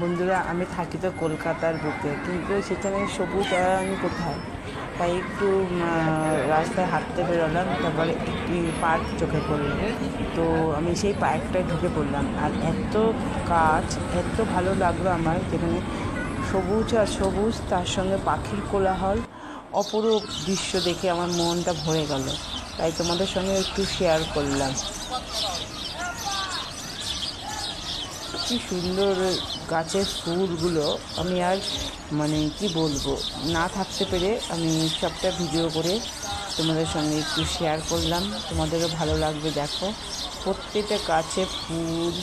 বন্ধুরা, আমি থাকি তো কলকাতার বুকে, কিন্তু সেখানে সবুজ আর আমি কোথায়। তাই একটু রাস্তায় হাঁটতে বেরোলাম, তারপরে একটি পার্ক চোখে পড়লো। তো আমি সেই পার্কটায় ঢুকে পড়লাম, আর এত গাছ, এত ভালো লাগলো আমার, যেখানে সবুজ আর সবুজ, তার সঙ্গে পাখির কোলাহল, অপরূপ দৃশ্য দেখে আমার মনটা ভরে গেল। তাই তোমাদের সঙ্গে একটু শেয়ার করলাম। কি সুন্দর গাছের ফুলগুলো, আমি আর কি বলবো, না থাকতে পেরে আমি সবটা ভিডিও করে তোমাদের সঙ্গে একটু শেয়ার করলাম। তোমাদেরও ভালো লাগবে। দেখো, প্রত্যেকটা গাছে ফুল,